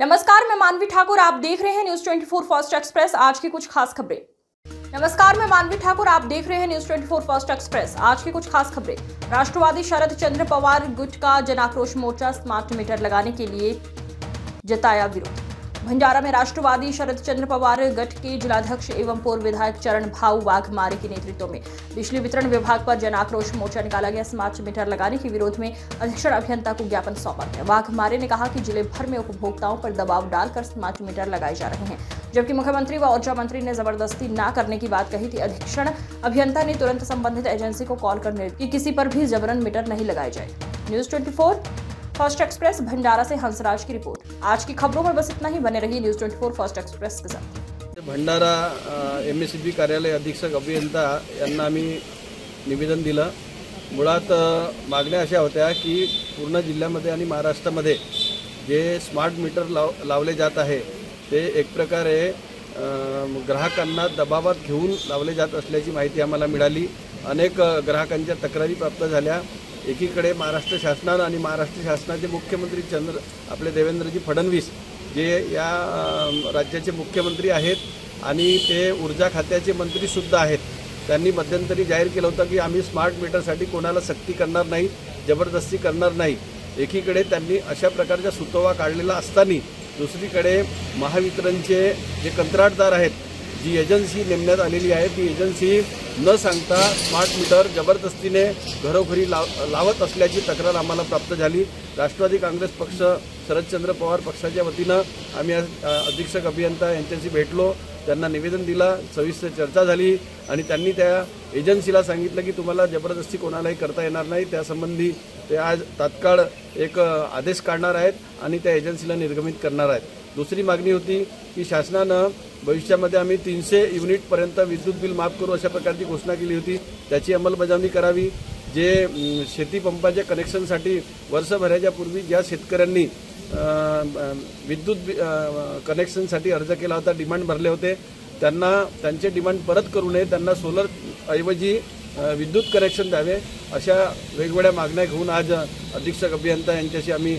नमस्कार, मैं मानवी ठाकुर। आप देख रहे हैं न्यूज 24 फर्स्ट एक्सप्रेस। आज की कुछ खास खबरें। नमस्कार, मैं मानवी ठाकुर। आप देख रहे हैं न्यूज 24 फर्स्ट एक्सप्रेस। आज की कुछ खास खबरें। राष्ट्रवादी शरद चंद्र पवार गुट का जन आक्रोश मोर्चा स्मार्ट मीटर लगाने के लिए जताया विरोध। भंडारा में राष्ट्रवादी शरद चंद्र पवार गठ के जिलाध्यक्ष एवं पूर्व विधायक चरण भाऊ वाघमारे के नेतृत्व में बिजली वितरण विभाग पर जन आक्रोश मोर्चा निकाला गया। स्मार्ट मीटर लगाने के विरोध में अधीक्षण अभियंता को ज्ञापन सौंपा गया। वाघमारे ने कहा कि जिले भर में उपभोक्ताओं पर दबाव डालकर स्मार्ट मीटर लगाए जा रहे हैं, जबकि मुख्यमंत्री व ऊर्जा मंत्री ने जबरदस्ती न करने की बात कही थी। अधीक्षण अभियंता ने तुरंत संबंधित एजेंसी को कॉल कर कि किसी पर भी जबरन मीटर नहीं लगाए जाए। न्यूज 24 फर्स्ट एक्सप्रेस भंडारा से हंसराज की रिपोर्ट। आज की खबरों में बस इतना ही। बने रहिए न्यूज 24 फर्स्ट एक्सप्रेस के साथ। भंडारा MSCB कार्यालय अधीक्षक अभियंता यांना आम्ही निवेदन दिलं। मुळात मागण्या अशा होत्या की पूर्ण जिल्ह्यामध्ये आणि महाराष्ट्रामध्ये जे स्मार्ट मीटर लावले जात आहे ते एक प्रकारे ग्राहकांना दबावात घेऊन लावले जात असल्याची माहिती आम्हाला मिळाली। अनेक ग्राहकांच्या तक्रारी प्राप्त झाल्या। एकीकडे महाराष्ट्र शासनानं आणि महाराष्ट्र शासनाचे मुख्यमंत्री आपले देवेंद्रजी फडणवीस जे या राज्याचे मुख्यमंत्री आहेत आणि ते ऊर्जा खात्याचे मंत्रीसुद्धा आहेत, त्यांनी मध्यंतरी जाहीर केलं होतं की आम्ही स्मार्ट मीटरसाठी कोणाला सक्ती करणार नाही, जबरदस्ती करणार नाही। एकीकडे त्यांनी अशा प्रकारचा सुतोवा काढलेला असताना दुसरीकडे महावितरणचे जे कंत्राटदार आहेत, जी एजन्सी नेमण्यात आलेली आहे, ती एजन्सी न सांगता स्मार्ट मीटर जबरदस्तीने घरोघरी लावत असल्याची तक्रार आम्हाला प्राप्त झाली। राष्ट्रवादी काँग्रेस पक्ष शरदचंद्र पवार पक्षाच्या वतीनं आम्ही अधीक्षक अभियंता यांच्याशी भेटलो, त्यांना निवेदन दिलं, सविस्तर चर्चा झाली आणि त्यांनी त्या एजन्सीला सांगितलं की तुम्हाला जबरदस्ती कोणालाही करता येणार नाही। त्यासंबंधी ते आज तात्काळ एक आदेश काढणार आहेत आणि त्या एजन्सीला निर्गमित करणार आहेत। दुसरी मागणी होती की शासनानं भविष्यामध्ये आम्ही 300 युनिटपर्यंत विद्युत बिल माफ करू अशा प्रकारची घोषणा केली होती, त्याची अंमलबजावणी करावी। जे शेती पंपाच्या कनेक्शनसाठी वर्षभराच्या पूर्वी ज्या शेतकऱ्यांनी विद्युत कनेक्शनसाठी अर्ज केला होता, डिमांड भरले होते, त्यांना त्यांचे डिमांड परत करू नये, त्यांना सोलर ऐवजी विद्युत कनेक्शन द्यावे, अशा वेगवेगळ्या मागण्या घेऊन आज अधीक्षक अभियंता यांच्याशी आम्ही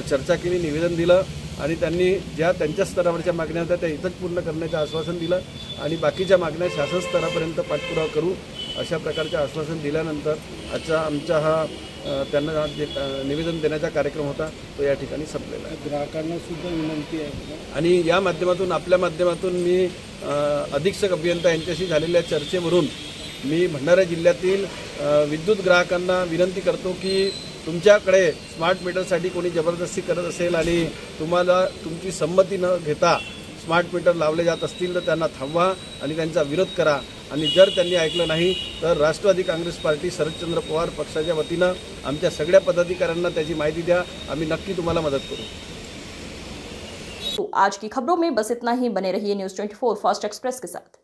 चर्चा केली, निवेदन दिलं आणि त्यांनी ज्या त्यांच्या स्तरावरच्या मागण्या होत्या त्या इथंच पूर्ण करण्याचं आश्वासन दिलं आणि बाकीच्या मागण्या शासन स्तरापर्यंत पाठपुरावा करू अशा प्रकारचे आश्वासन दिल्यानंतर आमचा हा त्यांना जे निवेदन देण्याचा कार्यक्रम होता तो या ठिकाणी संपलेला आहे। ग्राहकांना सुद्धा विनंती आहे आणि या माध्यमातून आपल्या माध्यमातून मी अधीक्षक अभियंता यांच्याशी झालेल्या चर्चेवरून मी भंडारा जिल्ह्यातील विद्युत ग्राहकांना विनंती करतो की तुमच्याकडे स्मार्ट मीटरसाठी कोणी जबरदस्ती करत असेल आणि तुम्हाला तुमची संमती न घेता स्मार्ट मीटर लावले जात असतील तर त्यांना थांबवा आणि त्यांचा विरोध करा आणि जर त्यांनी ऐकलं नाही तर राष्ट्रवादी काँग्रेस पार्टी शरदचंद्र पवार पक्षाच्या वतीनं आमच्या सगळ्या पदाधिकाऱ्यांना त्याची माहिती द्या, आम्ही नक्की तुम्हाला मदत करू। तो आज की खबरों में बस इतना ही। बने रहिए न्यूज 24 फर्स्ट एक्सप्रेस के साथ।